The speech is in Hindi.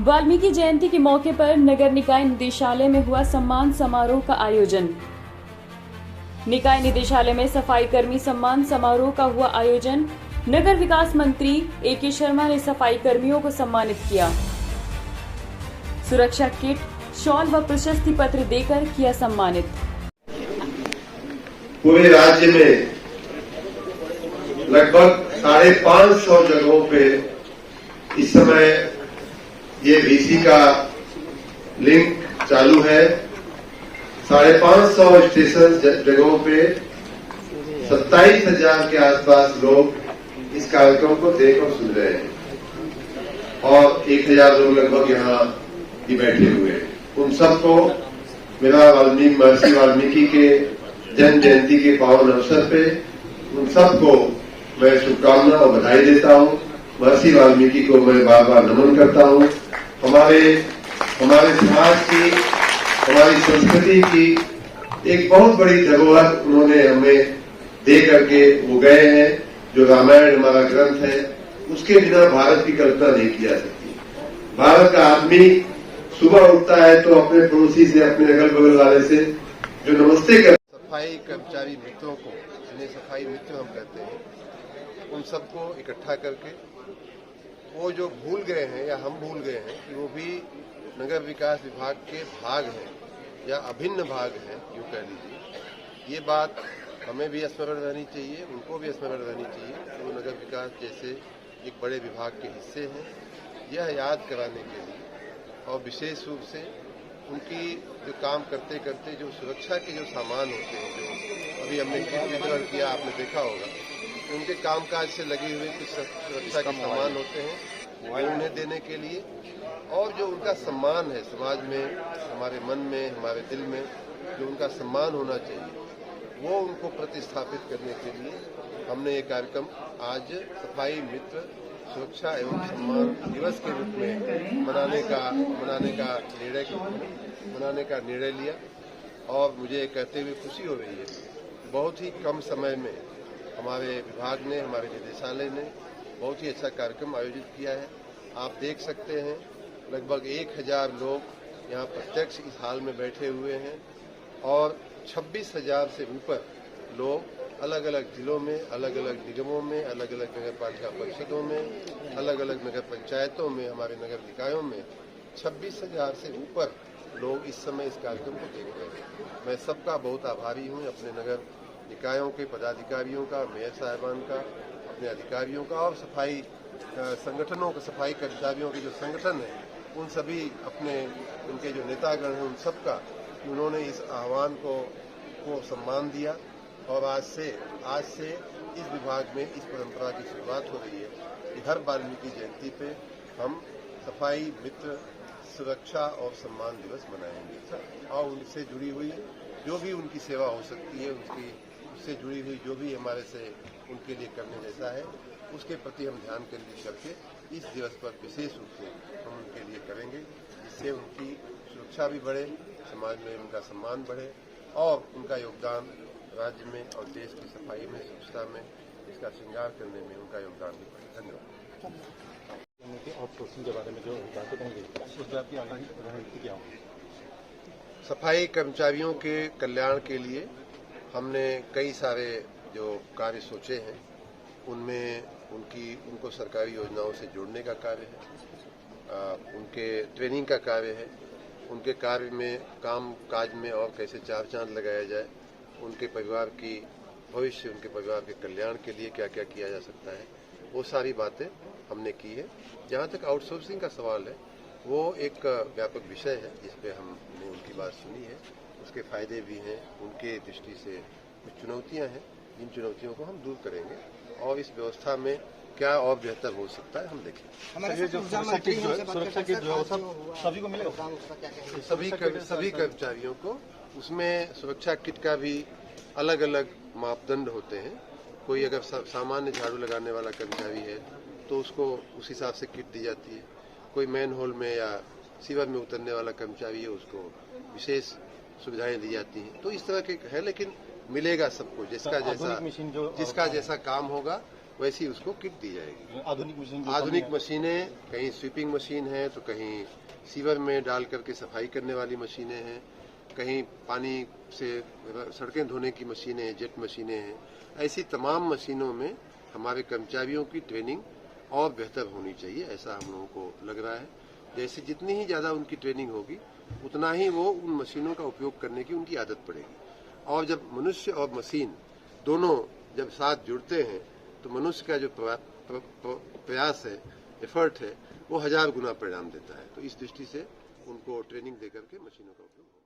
वाल्मीकि जयंती के मौके पर नगर निकाय निदेशालय में हुआ सम्मान समारोह का आयोजन। निकाय निदेशालय में सफाई कर्मी सम्मान समारोह का हुआ आयोजन। नगर विकास मंत्री ए.के. शर्मा ने सफाई कर्मियों को सम्मानित किया। सुरक्षा किट, शॉल व प्रशस्ति पत्र देकर किया सम्मानित। पूरे राज्य में लगभग 550 जगहों पे इस समय ये वीसी का लिंक चालू है। 550 स्टेशन जगहों पे 27,000 के आसपास लोग इस कार्यक्रम को देख और सुन रहे हैं और 1,000 लोग लगभग यहाँ ही बैठे हुए हैं। उन सबको मेरा महर्षि वाल्मीकि के जन्म जयंती के पावन अवसर पे उन सबको मैं शुभकामना और बधाई देता हूँ। महर्षि वाल्मीकि को मैं बार बार नमन करता हूँ। हमारे समाज की, हमारी संस्कृति की एक बहुत बड़ी धरोहर उन्होंने हमें दे करके वो गए हैं। जो रामायण हमारा ग्रंथ है, उसके बिना भारत की कल्पना नहीं की जा सकती। भारत का आदमी सुबह उठता है तो अपने पड़ोसी से, अपने अगल बगल वाले से जो नमस्ते कर, सफाई कर्मचारी मित्रों को, जिन्हें सफाई मित्र हम कहते हैं, उन सबको इकट्ठा करके वो जो भूल गए हैं या हम भूल गए हैं कि वो भी नगर विकास विभाग के भाग हैं या अभिन्न भाग हैं, यूं कह लीजिए। ये बात हमें भी स्मरण रहनी चाहिए, उनको भी स्मरण रहनी चाहिए कि वो नगर विकास जैसे एक बड़े विभाग के हिस्से हैं। यह याद कराने के लिए और विशेष रूप से उनकी जो काम करते करते जो सुरक्षा के जो सामान होते हैं, जो अभी हमने वितरण किया, आपने देखा होगा, उनके कामकाज से लगे हुए कुछ सुरक्षा के सामान होते हैं, वो उन्हें देने के लिए, और जो उनका सम्मान है समाज में, हमारे मन में, हमारे दिल में जो उनका सम्मान होना चाहिए, वो उनको प्रतिस्थापित करने के लिए हमने ये कार्यक्रम आज सफाई मित्र सुरक्षा एवं सम्मान दिवस के रूप में मनाने का निर्णय लिया। और मुझे कहते हुए खुशी हो रही है, बहुत ही कम समय में हमारे विभाग ने, हमारे निदेशालय ने बहुत ही अच्छा कार्यक्रम आयोजित किया है। आप देख सकते हैं लगभग 1,000 लोग यहाँ प्रत्यक्ष इस हाल में बैठे हुए हैं और 26,000 से ऊपर लोग अलग अलग जिलों में, अलग अलग निगमों में, अलग अलग नगर पालिका परिषदों में, अलग अलग नगर पंचायतों में, हमारे नगर निकायों में 26,000 से ऊपर लोग इस समय इस कार्यक्रम को देख रहे हैं। मैं सबका बहुत आभारी हूँ, अपने नगर निकायों के पदाधिकारियों का, मेयर साहिबान का, अपने अधिकारियों का और सफाई संगठनों के, सफाई कर्मचारियों के जो संगठन है, उन सभी अपने उनके जो नेतागण हैं, उन सबका उन्होंने इस आह्वान को सम्मान दिया। और आज से इस विभाग में इस परंपरा की शुरुआत हो रही है कि हर वाल्मीकि जयंती पे हम सफाई मित्र सुरक्षा और सम्मान दिवस मनाएंगे और उनसे जुड़ी हुई जो भी उनकी सेवा हो सकती है, उससे जुड़ी हुई जो भी हमारे से उनके लिए करने जैसा है, उसके प्रति हम ध्यान केंद्रित करके इस दिवस पर विशेष रूप से हम उनके लिए करेंगे, जिससे उनकी सुरक्षा भी बढ़े, समाज में उनका सम्मान बढ़े और उनका योगदान राज्य में और देश की सफाई में, स्वच्छता में, इसका श्रृंगार करने में उनका योगदान भी बढ़े। धन्यवाद। आउटसोर्सिंग के बारे में जो बातें कहेंगे, उस बात की रणनीति क्या होगी? सफाई कर्मचारियों के कल्याण के लिए हमने कई सारे जो कार्य सोचे हैं, उनमें उनको सरकारी योजनाओं से जोड़ने का कार्य है, उनके ट्रेनिंग का कार्य है, उनके कार्य में, काम काज में और कैसे चार चांद लगाया जाए, उनके परिवार की भविष्य, उनके परिवार के कल्याण के लिए क्या क्या किया जा सकता है, वो सारी बातें हमने की है। जहाँ तक आउटसोर्सिंग का सवाल है, वो एक व्यापक विषय है जिस पे हमने उनकी बात सुनी है, उसके फायदे भी हैं, उनके दृष्टि से कुछ चुनौतियां हैं, जिन चुनौतियों को हम दूर करेंगे और इस व्यवस्था में क्या और बेहतर हो सकता है हम देखेंगे। सभी को मिलेगा, सभी कर्मचारियों को। उसमें सुरक्षा किट का भी अलग अलग मापदंड होते हैं। कोई अगर सामान्य झाड़ू लगाने वाला कर्मचारी है तो उसको उस हिसाब से किट दी जाती है। कोई मैन होल में या सीवर में उतरने वाला कर्मचारी है, उसको विशेष सुविधाएं दी जाती हैं। तो इस तरह के है, लेकिन मिलेगा सबको, जिसका जैसा काम होगा वैसी उसको किट दी जाएगी। आधुनिक मशीन आधुनिक मशीनें, कहीं स्वीपिंग मशीन है तो कहीं सीवर में डाल करके सफाई करने वाली मशीनें हैं, कहीं पानी से सड़कें धोने की मशीनें हैं, जेट मशीनें हैं। ऐसी तमाम मशीनों में हमारे कर्मचारियों की ट्रेनिंग और बेहतर होनी चाहिए, ऐसा हम लोगों को लग रहा है। जैसे जितनी ही ज्यादा उनकी ट्रेनिंग होगी उतना ही वो उन मशीनों का उपयोग करने की उनकी आदत पड़ेगी। और जब मनुष्य और मशीन दोनों जब साथ जुड़ते हैं तो मनुष्य का जो प्रयास है, एफर्ट है, वो 1000 गुना परिणाम देता है। तो इस दृष्टि से उनको ट्रेनिंग देकर के मशीनों का उपयोग